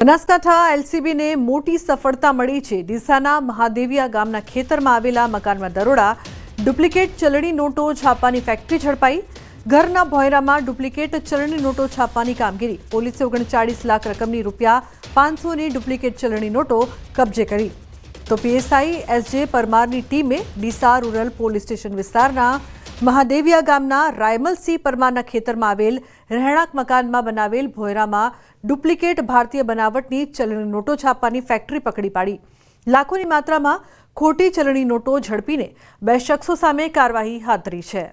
બનાસકાંઠા એલસીબીને મોટી સફળતા મળી છે। ડીસાના મહાદેવિયા ગામના ખેતરમાં આવેલા મકાનમાં દરોડા, ડુપ્લિકેટ ચલણી નોટો છાપવાની ફેક્ટરી ઝડપાઈ। ઘરના ભોયરામાં ડુપ્લિકેટ ચલણી નોટો છાપવાની કામગીરી। પોલીસે 39 લાખ રકમની ₹500ની ડુપ્લિકેટ ચલણી નોટો કબજે કરી। તો પીએસઆઈ એસજે પરમારની ટીમે ડીસા રૂરલ પોલીસ સ્ટેશન વિસ્તારના મહાદેવિયા ગામના રાયમલસિંહ પરમારના ખેતરમાં આવેલ રહેણાંક મકાનમાં બનાવેલ ભોયરામાં ડુપ્લિકેટ ભારતીય બનાવટની ચલણી નોટો છાપવાની ફેક્ટરી પકડી પાડી। લાખોની માત્રામાં ખોટી ચલણી નોટો ઝડપીને 2 શખ્સો સામે કાર્યવાહી હાથ ધરી છે।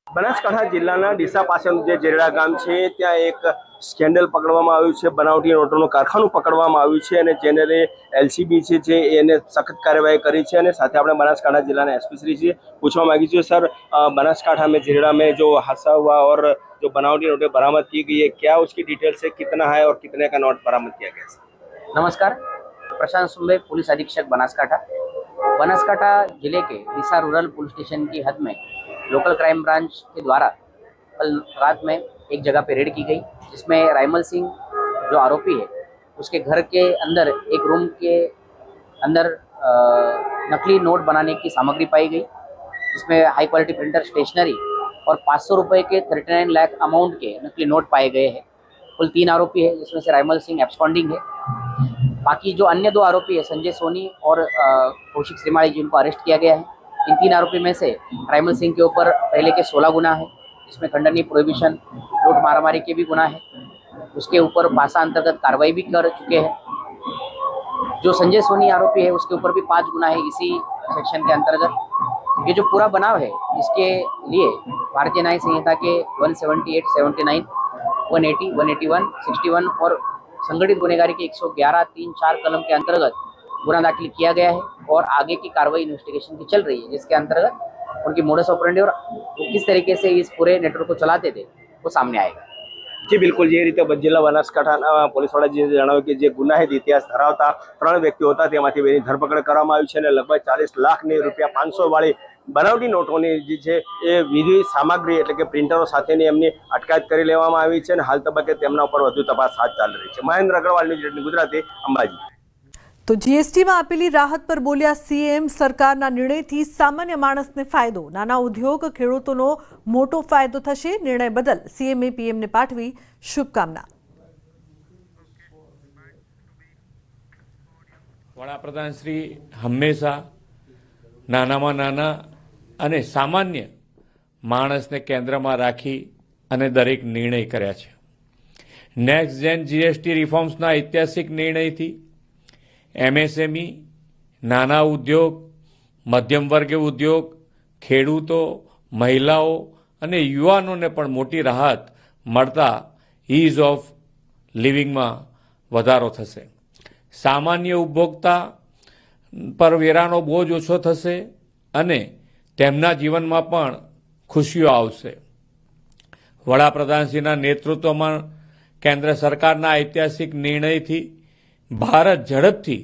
બનાસકાંઠા જિલ્લાના ડીસા પાસેનું જે જેરડા ગામ છે ત્યાં એક સ્કેન્ડલ પકડવામાં આવ્યું છે। બનાવટી નોટોનું કારખાનું પકડવામાં આવ્યું છે અને જેને એલસીબી છે એને સખત કાર્યવાહી કરી છે। અને સાથે આપણે બનાસकांठा जिला एसपी श्री से पूछवा मांगी है, सर बनासकांठा में जेरड़ा में जो हादसा हुआ और जो बनावटी नोटें बरामद की गई है, क्या उसकी डिटेल्स है, कितना है और कितने का नोट बरामद किया गया है? नमस्कार, प्रशांत सुंबे, पुलिस अधीक्षक बनासकांठा जिले के ડીસા रूरल पुलिस स्टेशन की हद में लोकल क्राइम ब्रांच के द्वारा कल रात में एक जगह पे रेड की गई, जिसमें रायमल सिंह जो आरोपी है उसके घर के अंदर एक रूम के अंदर नकली नोट बनाने की सामग्री पाई गई, जिसमें हाई क्वालिटी प्रिंटर, स्टेशनरी और 500 रुपये के 39 लाख अमाउंट के नकली नोट पाए गए हैं। कुल 3 आरोपी है, जिसमें से रायमल सिंह एब्सकॉन्डिंग है। बाकी जो अन्य 2 आरोपी है संजय सोनी और कौशिक श्रीमाली, जिनको अरेस्ट किया गया है। इन 3 आरोपी में से रायमल सिंह के ऊपर पहले के 16 गुना है, जिसमें खंडनी, प्रोहिबिशन, लूट मारामारी के भी गुना है। उसके ऊपर भाषा अंतर्गत कार्रवाई भी कर चुके हैं। जो संजय सोनी आरोपी है उसके ऊपर भी 5 गुना है इसी सेक्शन के अंतर्गत। ये जो पूरा बनाव है इसके लिए भारतीय न्याय संहिता के 178, 79, 180, 181, 61 और संगठित गुनहगारी के 111, 3, 4 कलम के अंतर्गत गुना दाखिल किया गया है और आगे की कार्रवाई इन्वेस्टिगेशन की चल रही है, जिसके अंतर्गत उनकी मोडस ऑपरेंडी और किस तरीके से इस पूरे नेटवर्क को चलाते थे वो सामने आएगा। जी बिल्कुल, ये रीते जिला बनासकांठा પોલીસવાળા જે જણાવ્યું કે જે ગુનાહિત ઇતિહાસ ધરાવતા 3 વ્યક્તિઓ હતા તેમાંથી 2ની ધરપકડ કરવામાં આવી છે અને લગભગ 40 લાખની ₹500 વાળી બનાવટી નોટોની જે છે એ વિધિ સામગ્રી એટલે કે પ્રિન્ટરો સાથેની એમની અટકાયત કરી લેવામાં આવી છે અને હાલ તબક્કે તેમના ઉપર વધુ તપાસ હાથ ચાલી રહી છે। મહેન્દ્ર અગ્રવાલ, ન્યૂઝ 18 ગુજરાતી, અંબાજી। તો જીએસટીમાં આપેલી રાહત પર બોલ્યા સીએમ, સરકારના નિર્ણયથી સામાન્ય માણસને ફાયદો, નાના ઉદ્યોગ, ખેડૂતોનો મોટો ફાયદો થશે। નિર્ણય બદલ સીએમએ પીએમને પાઠવી શુભકામના। વડાપ્રધાન શ્રી હંમેશા નાનામાં નાના અને સામાન્ય માણસને કેન્દ્રમાં રાખી અને દરેક નિર્ણય કર્યા છે। નેક્સ્ટ જેન જીએસટી રિફોર્મ્સના ઐતિહાસિક નિર્ણયથી એમએસએમઈ, નાના ઉદ્યોગ, મધ્યમ વર્ગીય ઉદ્યોગ, ખેડૂતો, મહિલાઓ અને યુવાનોને પણ મોટી રાહત મળતા ઇઝ ઓફ લિવિંગમાં વધારો થશે। સામાન્ય ઉપભોક્તા પર વેરાનો બોજ ઓછો થશે અને તેમના જીવનમાં પણ ખુશીઓ આવશે। વડાપ્રધાનશ્રીના નેતૃત્વમાં કેન્દ્ર સરકારના ઐતિહાસિક નિર્ણયથી ભારત ઝડપથી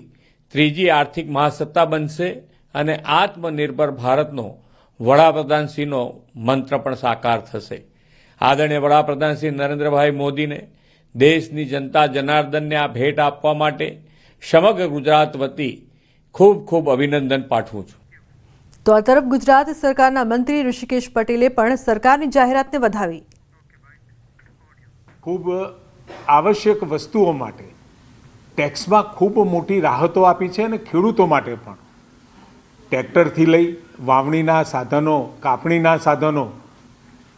3જી આર્થિક મહાસત્તા બનશે અને આત્મનિર્ભર ભારતનો વડાપ્રધાનશ્રીનો મંત્ર પણ સાકાર થશે। આદરણીય વડાપ્રધાન શ્રી નરેન્દ્રભાઈ મોદીને દેશની જનતા જનાર્દનને આ ભેટ આપવા માટે સમગ્ર ગુજરાત વતી ખૂબ ખૂબ અભિનંદન પાઠવું છું। તો આ તરફ ગુજરાત સરકારના મંત્રી ઋષિકેશ પટેલે પણ સરકારની જાહેરાતને વધાવી। ખૂબ આવશ્યક વસ્તુઓ માટે ટેક્સમાં ખૂબ મોટી રાહતો આપી છે અને ખેડૂતો માટે પણ ટ્રેક્ટરથી લઈ વાવણીના સાધનો, કાપણીના સાધનો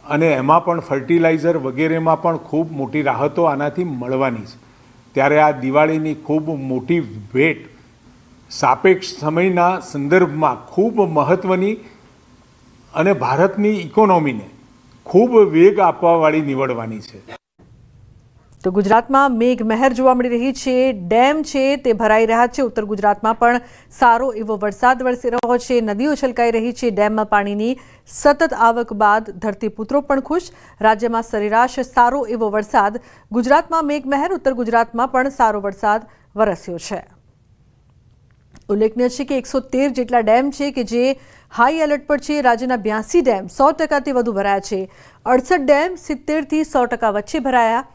અને એમાં પણ ફર્ટિલાઇઝર વગેરેમાં પણ ખૂબ મોટી રાહતો આનાથી મળવાની છે। ત્યારે આ દિવાળીની ખૂબ મોટી ભેટ સાપેક્ષ સમયના સંદર્ભમાં ખૂબ મહત્ત્વની અને ભારતની ઇકોનોમીને ખૂબ વેગ આપવાવાળી નીવડવાની છે। તો ગુજરાતમાં મેઘમહેર જોવા મળી રહી છે। ડેમ છે તે ભરાઈ રહ્યા છે। ઉત્તર ગુજરાતમાં પણ સારો એવો વરસાદ વરસી રહ્યો છે। નદીઓ છલકાઈ રહી છે। ડેમમાં પાણીની સતત આવક બાદ ધરતીપુત્રો પણ ખુશ। રાજ્યમાં સરેરાશ સારો એવો વરસાદ। ગુજરાતમાં મેઘમહેર, ઉત્તર ગુજરાતમાં પણ સારો વરસાદ વરસ્યો છે। ઉલ્લેખનીય છે કે 113 જેટલા ડેમ છે કે જે હાઈ એલર્ટ પર છે. રાજ્યના 82 ડેમ 100%થી વધુ ભરાયા છે. 68 ડેમ 70થી 100% વચ્ચે ભરાયા.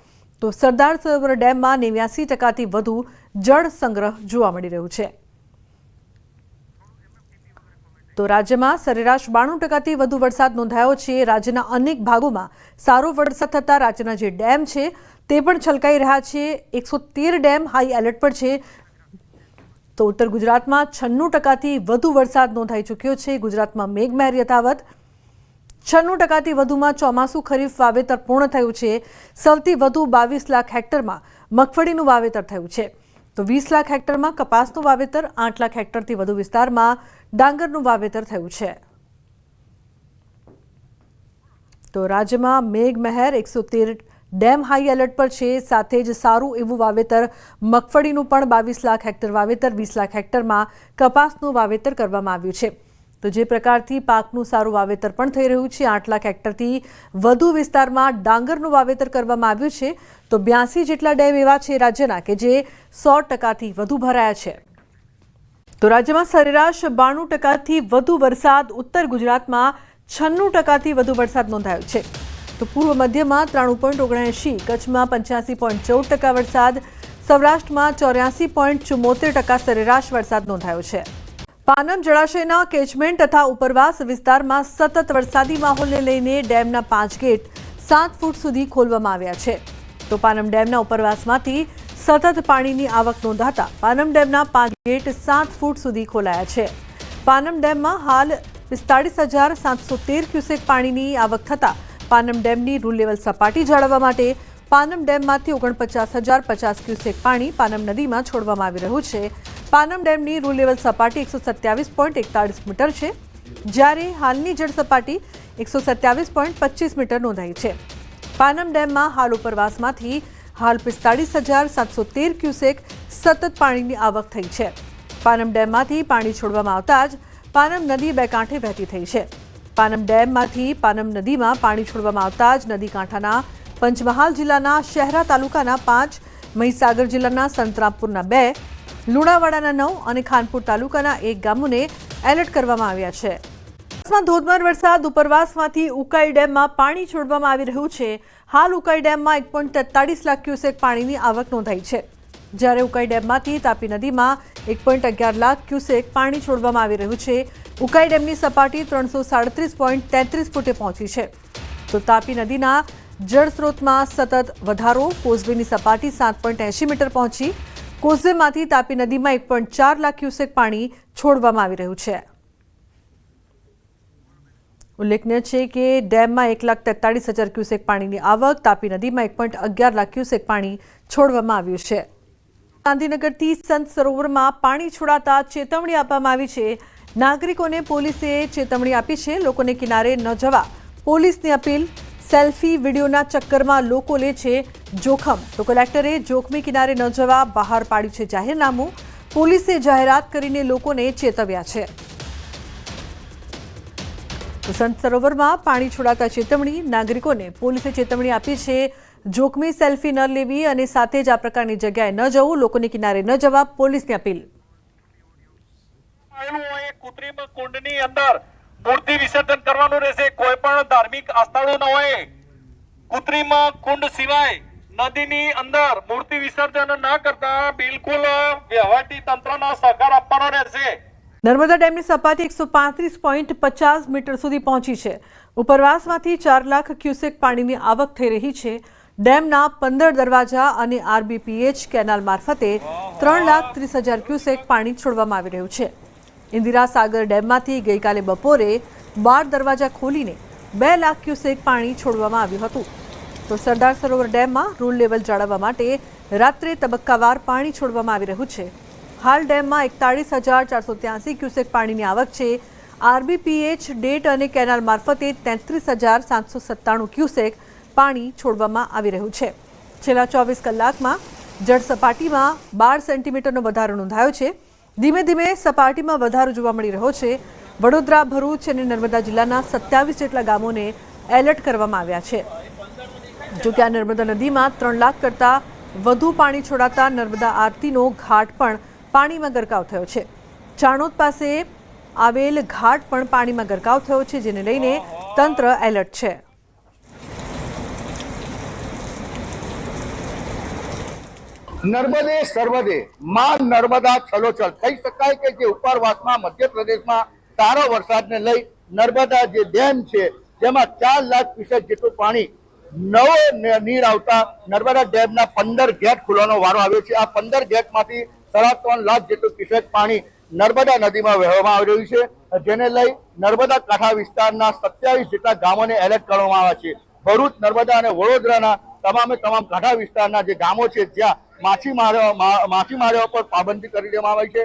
તો સરદાર સરોવર ડેમમાં 89%થી વધુ જળ સંગ્રહ જોવા મળી રહ્યું છે. તો રાજ્યમાં સરેરાશ 92%થી વધુ વરસાદ નોંધાયો છે. રાજ્યના અનેક ભાગોમાં સારો વરસાદ થતાં રાજ્યના જે ડેમ છે તે પણ છલકાઈ રહ્યા છે. 113 ડેમ હાઈ એલર્ટ પર છે. તો ઉત્તર ગુજરાતમાં 96%થી વધુ વરસાદ નોંધાઈ ચૂક્યો છે. ગુજરાતમાં મેઘમહેર યથાવત. 96%થી વધુમાં ચોમાસું ખરીફ વાવેતર પૂર્ણ થયું છે. સૌથી વધુ 22 લાખ હેક્ટરમાં મગફળીનું વાવેતર થયું છે. તો 20 લાખ હેક્ટરમાં કપાસનું વાવેતર, 8 લાખ હેક્ટરથી વધુ વિસ્તારમાં ડાંગરનું વાવેતર થયું છે. તો રાજ્યમાં મેઘમહેર, 113 ડેમ હાઈ એલર્ટ પર છે. સાથે જ સારું એવું વાવેતર મગફળીનું પણ 22 લાખ હેક્ટર વાવેતર, 20 લાખ હેક્ટરમાં કપાસનું વાવેતર કરવામાં આવ્યું છે. તો જે પ્રકારથી પાકનું સારું વાવેતર પણ થઈ રહ્યું છે. 8 લાખ હેક્ટરથી વધુ વિસ્તારમાં ડાંગરનું વાવેતર કરવામાં આવ્યું છે. તો 82 જેટલા ડેમ એવા છે રાજ્યના કે જે 100%થી વધુ ભરાયા છે. તો રાજ્યમાં સરેરાશ 92%થી વધુ વરસાદ, ઉત્તર ગુજરાતમાં 96%થી વધુ વરસાદ નોંધાયો છે. તો પૂર્વ મધ્યમાં 93.79, કચ્છમાં 85.14% વરસાદ, સૌરાષ્ટ્રમાં 84.74% સરેરાશ વરસાદ નોંધાયો છે. પાનમ જળાશયના કેચમેન્ટ તથા ઉપરવાસ વિસ્તારમાં સતત વરસાદી માહોલને લઈને ડેમના 5 ગેટ 7 ફૂટ સુધી ખોલવામાં આવ્યા છે. તો પાનમ ડેમના ઉપરવાસમાંથી સતત પાણીની આવક નોંધાતા પાનમ ડેમના 5 ગેટ 7 ફૂટ સુધી ખોલાયા છે. પાનમ ડેમમાં હાલ 45,713 ક્યુસેક પાણીની આવક થતાં પાનમ ડેમની રૂલ લેવલ સપાટી જાળવવા માટે પાનમ ડેમમાંથી 49,050 ક્યુસેક પાણી પાનમ નદીમાં છોડવામાં આવી રહ્યું છે. પાનમ ડેમની રૂલ લેવલ સપાટી 127.41 મીટર છે, જ્યારે હાલની જળ સપાટી 127.25 મીટર નોંધાઈ છે. પાનમ ડેમમાં હાલ ઉપરવાસમાંથી હાલ 45,713 ક્યુસેક સતત પાણીની આવક થઈ છે. પાનમ ડેમમાંથી પાણી છોડવામાં આવતા જ પાનમ નદી બે કાંઠે વહેતી થઈ છે. પાનમ ડેમમાંથી પાનમ નદીમાં પાણી છોડવામાં આવતા જ નદી કાંઠાના પંચમહાલ જિલ્લાના શહેરા તાલુકાના 5, મહીસાગર જિલ્લાના સંતરામપુરના 2, લુણાવાડાના 9 અને ખાનપુર તાલુકાના 1 ગામોને એલર્ટ કરવામાં આવ્યા છે. ધોધમાર વરસાદ, ઉપરવાસમાંથી ઉકાઈ ડેમમાં પાણી છોડવામાં આવી રહ્યું છે. હાલ ઉકાઈ ડેમમાં 1.43 લાખ ક્યુસેક પાણીની આવક નોંધાઈ છે, જ્યારે ઉકાઈ ડેમમાંથી તાપી નદીમાં 1.11 લાખ ક્યુસેક પાણી છોડવામાં આવી રહ્યું છે. ઉકાઈ ડેમની સપાટી 337.33 ફૂટે પહોંચી છે. તો તાપી નદીના જળસ્ત્રોતમાં સતત વધારો, કોઝવેની સપાટી 7.80 મીટર પહોંચી. કોઝવેમાંથી તાપી નદીમાં 1.4 લાખ ક્યુસેક પાણી છોડવામાં આવી રહ્યું છે. ઉલ્લેખનીય છે કે ડેમમાં 1,43,000 ક્યુસેક પાણીની આવક, તાપી નદીમાં 1.11 લાખ ક્યુસેક પાણી છોડવામાં આવ્યું છે. ગાંધીનગરથી સંત સરોવરમાં પાણી છોડાતા ચેતવણી આપવામાં આવી છે. નાગરિકોને પોલીસે ચેતવણી આપી છે. લોકોને કિનારે ન જવા પોલીસની અપીલ. સેલ્ફી વિડીયોના ચક્કરમાં લોકો લે છે જોખમ. તો કલેક્ટરે જોખમી કિનારે ન જવા બહાર પાડ્યું છે જાહેરનામું. પોલીસે જાહેરાત કરીને લોકોને ચેતવ્યા છે. સંત સરોવરમાં પાણી છોડાતા ચેતવણી. નાગરિકોને પોલીસે ચેતવણી આપી છે જોખમી સેલ્ફી ન લેવી અને સાથે જ આ પ્રકારની જગ્યાએ ન જવું. લોકોને કિનારે ન જવા પોલીસની અપીલ. કૃત્રિમ કુંડની અંદર મૂર્તિ વિસર્જન કરવાનું રહેશે. કોઈ પણ ધાર્મિક આસ્થાળુ ન હોય. કૃત્રિમ કુંડ સિવાય નદીની અંદર મૂર્તિ વિસર્જન ન કરતા બિલકુલ વહીવટી તંત્રનો સહકાર આપવાનો રહેશે. નર્મદા ડેમની સપાટી 135.50 મીટર સુધી પહોંચી છે. ઉપરવાસમાંથી 4 લાખ ક્યુસેક પાણીની આવક થઈ રહી છે. ડેમના 15 દરવાજા અને આરબીપીએચ કેનાલ મારફતે 3,30,000 ક્યુસેક પાણી છોડવામાં આવી રહ્યું છે. ઇન્દિરા સાગર ડેમમાંથી ગઈકાલે બપોરે 12 દરવાજા ખોલીને 2 લાખ ક્યુસેક પાણી છોડવામાં આવ્યું હતું. તો સરદાર સરોવર ડેમમાં રૂલ લેવલ જાળવવા માટે રાત્રે તબક્કાવાર પાણી છોડવામાં આવી રહ્યું છે. હાલ ડેમમાં 41,483 ક્યુસેક પાણીની આવક છે. આરબીપીએચ ડેટ અને કેનાલ મારફતે 33,797 ક્યુસેક પાણી છોડવામાં આવી રહ્યું છે. છેલ્લા 24 કલાકમાં જળ સપાટીમાં 12 સેન્ટીમીટરનો વધારો નોંધાયો છે. ધીમે ધીમે સપાટીમાં વધારો જોવા મળી રહ્યો છે. વડોદરા, ભરૂચ અને નર્મદા જિલ્લાના 27 જેટલા ગામોને એલર્ટ કરવામાં આવ્યા છે. જો કે આ નર્મદા નદીમાં 3 લાખ કરતાં વધુ પાણી છોડાતા નર્મદા આરતીનો ઘાટ પણ પાણીમાં ગરકાવ થયો છે. ચાણોદ પાસે આવેલ ઘાટ પણ પાણીમાં ગરકાવ થયો છે, જેને લઈને તંત્ર એલર્ટ છે. નર્મદે સર્વદે માં નર્મદા છલોછલ કહી શકાય કે જે ઉપરવાસમાં મધ્યપ્રદેશમાં સારો વરસાદને લઈ નર્મદા જે ડેમ છે જેમાં 4 લાખ ક્યુસેક જેટલું પાણી નવો નીર આવતા નર્મદા ડેમના 15 ગેટ ખોલવાનો વારો આવ્યો છે. આ 15 ગેટમાંથી 3.5 લાખ જેટલું ક્યુસેક પાણી નર્મદા નદીમાં વહેવામાં આવી રહ્યું છે, જેને લઈ નર્મદા કાંઠા વિસ્તારના 27 જેટલા ગામોને એલર્ટ કરવામાં આવ્યા છે. ભરૂચ, નર્મદા અને વડોદરાના તમામ કાંઠા વિસ્તારના જે ગામો છે જ્યાં માછીમારીઓ પર પાબંદી કરી દેવામાં આવી છે.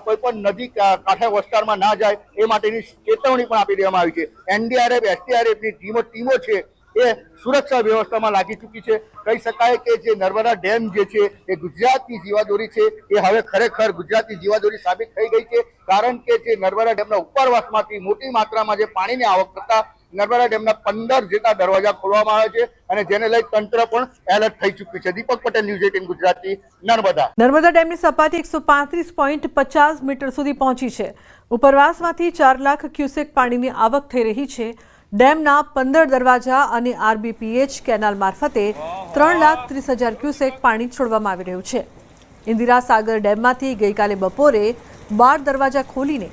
કોઈ પણ નદી કાંઠે વિસ્તારમાં ના જાય એ માટેની ચેતવણી પણ આપી દેવામાં આવી છે. એનડીઆરએફ, એસડીઆરએફની ટીમો છે એ સુરક્ષા વ્યવસ્થામાં લાગી ચૂકી છે. કહી શકાય કે જે નર્મદા ડેમ જે છે એ ગુજરાતની જીવાદોરી છે, એ હવે ખરેખર ગુજરાતની જીવાદોરી સાબિત થઈ ગઈ છે. કારણ કે જે નર્મદા ડેમના ઉપરવાસમાંથી મોટી માત્રામાં જે પાણીની આવક થતા નર્મદા ડેમના 15 જેટલા દરવાજા ખોલવામાં આવે છે અને જેને લઈ તંત્ર પણ એલર્ટ થઈ ચૂક્યું છે. દીપક પટેલ, ન્યૂઝ 18 ગુજરાતી, નર્મદા. નર્મદા ડેમની સપાટી 135.50 મીટર સુધી પહોંચી છે. ઉપરવાસમાંથી 4 લાખ ક્યુસેક પાણીની આવક થઈ રહી છે. ડેમના 15 દરવાજા અને આરબીપીએચ કેનાલ મારફતે 3,30,000 ક્યુસેક પાણી છોડવામાં આવી રહ્યું છે. ઇન્દિરા સાગર ડેમમાંથી ગઈકાલે બપોરે 12 દરવાજા ખોલીને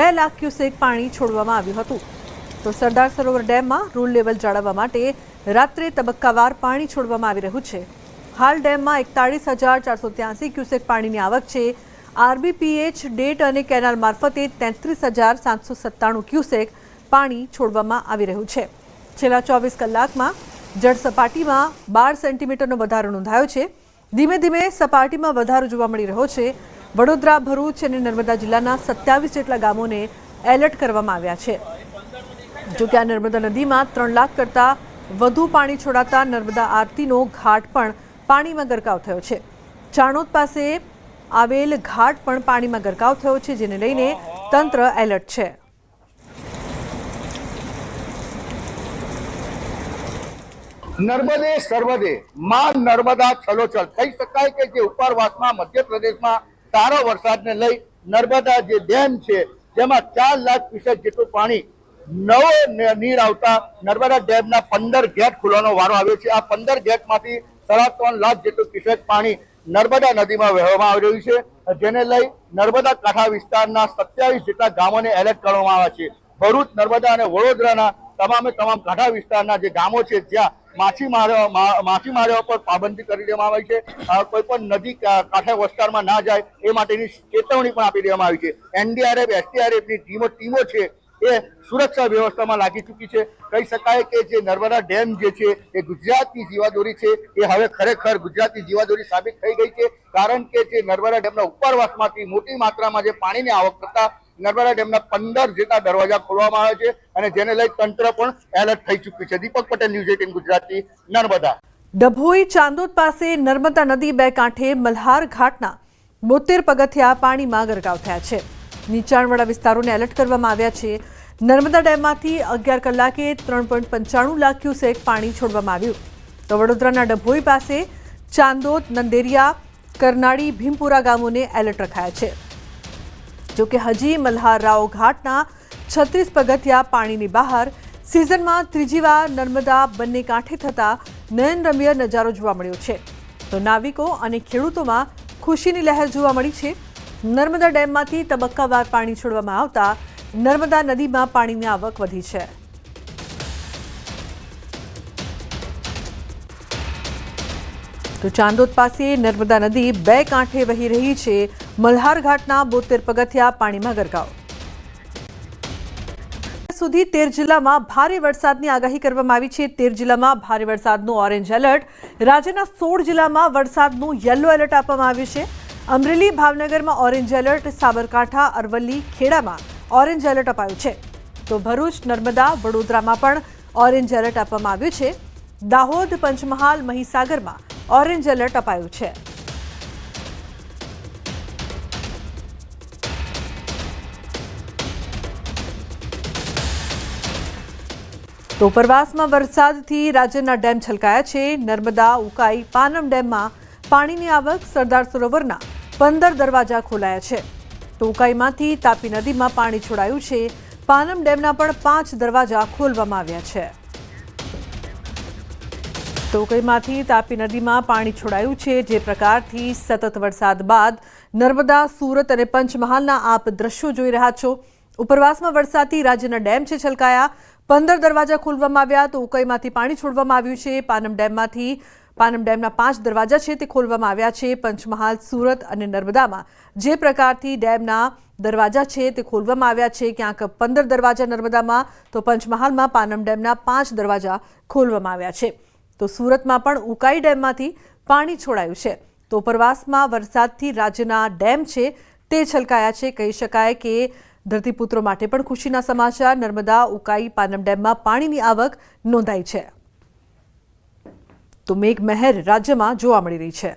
2 લાખ ક્યુસેક પાણી છોડવામાં આવ્યું હતું. તો સરદાર સરોવર ડેમમાં રૂલ લેવલ જાળવવા માટે રાત્રે તબક્કાવાર પાણી છોડવામાં આવી રહ્યું છે. હાલ ડેમમાં 41,483 ક્યુસેક પાણીની આવક છે. આરબીપીએચ ડેટ અને કેનાલ મારફતે 33,797 ક્યુસેક પાણી છોડવામાં આવી રહ્યું છે. છેલ્લા 24 કલાકમાં જળ સપાટીમાં 12 સેન્ટીમીટરનો વધારો નોંધાયો છે. ધીમે ધીમે સપાટીમાં વધારો જોવા મળી રહ્યો છે. વડોદરા, ભરૂચ અને નર્મદા જિલ્લાના 27 જેટલા ગામોને એલર્ટ કરવામાં આવ્યા છે. જોકે આ નર્મદા નદીમાં 3 લાખ કરતાં વધુ પાણી છોડાતા નર્મદા આરતીનો ઘાટ પણ પાણીમાં ગરકાવ થયો છે. ચાણોદ પાસે આવેલ ઘાટ પણ પાણીમાં ગરકાવ થયો છે, જેને લઈને તંત્ર એલર્ટ છે. નર્મદે સર્વદે માં નર્મદા છલોછલ કહી શકાય કે જે ઉપરવાસમાં મધ્યપ્રદેશમાં સારો વરસાદને લઈ નર્મદા જે ડેમ છે જેમાં 4 લાખ ક્યુસેક જેટલું પાણી નવો નીર આવતા નર્મદા ડેમના 15 ગેટ ખોલવાનો વારો આવ્યો છે. આ 15 ગેટમાંથી 3.5 લાખ જેટલું ક્યુસેક પાણી નર્મદા નદીમાં વહેવામાં આવી રહ્યું છે, જેને લઈ નર્મદા કાંઠા વિસ્તારના 27 જેટલા ગામોને એલર્ટ કરવામાં આવ્યા છે. ભરૂચ, નર્મદા અને વડોદરાના તમામ કાંઠા વિસ્તારના જે ગામો છે જ્યાં માછીમારીઓ પર પાબંદી કરી દેવામાં આવી છે. કોઈ પણ નદી કાંઠે વિસ્તારમાં ના જાય એ માટેની ચેતવણી પણ આપી દેવામાં આવી છે. એનડીઆરએફ, એસડીઆરએફની ટીમો છે એ સુરક્ષા વ્યવસ્થામાં લાગી ચૂકી છે. કહી શકાય કે જે નર્મદા ડેમ જે છે એ ગુજરાતની જીવાદોરી છે, એ હવે ખરેખર ગુજરાતની જીવાદોરી સાબિત થઈ ગઈ છે. કારણ કે જે નર્મદા ડેમના ઉપરવાસમાંથી મોટી માત્રામાં જે પાણીની આવક થતા નર્મદા ડેમના 15 જેટલા દરવાજા ખોલવામાં આવે છે અને જેને લઈ તંત્ર પણ એલર્ટ થઈ ચૂક્યું છે. દીપક પટેલ, ન્યૂઝ 18 ગુજરાતી, નર્મદા. ડભોઈ ચાંદોદ પાસે નર્મદા નદી બે કાંઠે મલ્હાર ઘાટના 72 પગથિયા પાણીમાં ગરકાવ થયા છે. નીચાણવાળા વિસ્તારોને એલર્ટ કરવામાં આવ્યા છે. નર્મદા ડેમમાંથી 11 કલાકે 3.95 લાખ ક્યુસેક પાણી છોડવામાં આવ્યું. તો વડોદરાના ડભોઈ પાસે ચાંદોદ, નંદેરિયા, કરનાળી, ભીમપુરા ગામોને એલર્ટ રખાયા છે. જોકે હજી મલ્હાર રાવ ઘાટના 36 પગથિયા પાણીની બહાર. સિઝનમાં ત્રીજી વાર નર્મદા બંને કાંઠે થતા નયનરમ્ય નજારો જોવા મળ્યો છે. તો નાવિકો અને ખેડૂતોમાં ખુશીની લહેર જોવા મળી છે. નર્મદા ડેમમાંથી તબક્કાવાર પાણી છોડવામાં આવતા નર્મદા નદીમાં પાણીની આવક વધી છે. તો ચાંદોદ પાસે નર્મદા નદી બે કાંઠે વહી રહી છે. મલ્હાર ઘાટના 72 પગથિયા પાણીમાં ગરકાવ. સુધી 13 જિલ્લામાં ભારે વરસાદની આગાહી કરવામાં આવી છે. 13 જિલ્લામાં ભારે વરસાદનું ઓરેન્જ એલર્ટ. રાજ્યના 16 જિલ્લામાં વરસાદનું યલો એલર્ટ આપવામાં આવ્યું છે. અમરેલી, ભાવનગરમાં ઓરેન્જ એલર્ટ. સાબરકાંઠા, અરવલ્લી, ખેડામાં ઓરેન્જ એલર્ટ અપાયું છે. તો ભરૂચ, નર્મદા, વડોદરામાં પણ ઓરેન્જ એલર્ટ આપવામાં આવ્યું છે. દાહોદ, પંચમહાલ, મહીસાગરમાં ઓરેન્જ એલર્ટ અપાયું છે. તો ઉપરવાસમાં વરસાદથી રાજ્યના ડેમ છલકાયા છે. નર્મદા, ઉકાઈ, પાનમ ડેમમાં પાણીની આવક. સરદાર સરોવરના 15 દરવાજા ખોલાયા છે. તો ઉકાઈમાંથી તાપી નદીમાં પાણી છોડાયું છે. પાનમ ડેમના પણ 5 દરવાજા ખોલવામાં આવ્યા છે. તો ઉકાઈમાંથી તાપી નદીમાં પાણી છોડાયું છે. જે પ્રકારથી સતત વરસાદ બાદ નર્મદા, સુરત અને પંચમહાલના આપ દ્રશ્યો જોઈ રહ્યા છો. ઉપરવાસમાં વરસાદથી રાજ્યના ડેમ છે છલકાયા. 15 દરવાજા ખોલવામાં આવ્યા. તો ઉકાઈમાંથી પાણી છોડવામાં આવ્યું છે. પાનમ ડેમના 5 દરવાજા છે તે ખોલવામાં આવ્યા છે. પંચમહાલ, સુરત અને નર્મદામાં જે પ્રકારથી ડેમના દરવાજા છે તે ખોલવામાં આવ્યા છે. ક્યાંક 15 દરવાજા નર્મદામાં તો પંચમહાલમાં પાનમ ડેમના 5 દરવાજા ખોલવામાં આવ્યા છે. તો સુરતમાં પણ ઉકાઈ ડેમમાંથી પાણી છોડાયું છે. તો ઉપરવાસમાં વરસાદથી રાજ્યના ડેમ છે તે છલકાયા છે. કહી શકાય કે ધરતીપુત્રો માટે પણ ખુશીના સમાચાર. નર્મદા, ઉકાઈ, પાનમ ડેમમાં પાણીની આવક નોંધાઈ છે. તો મેઘમહેર રાજ્યમાં જોવા મળી રહી છે.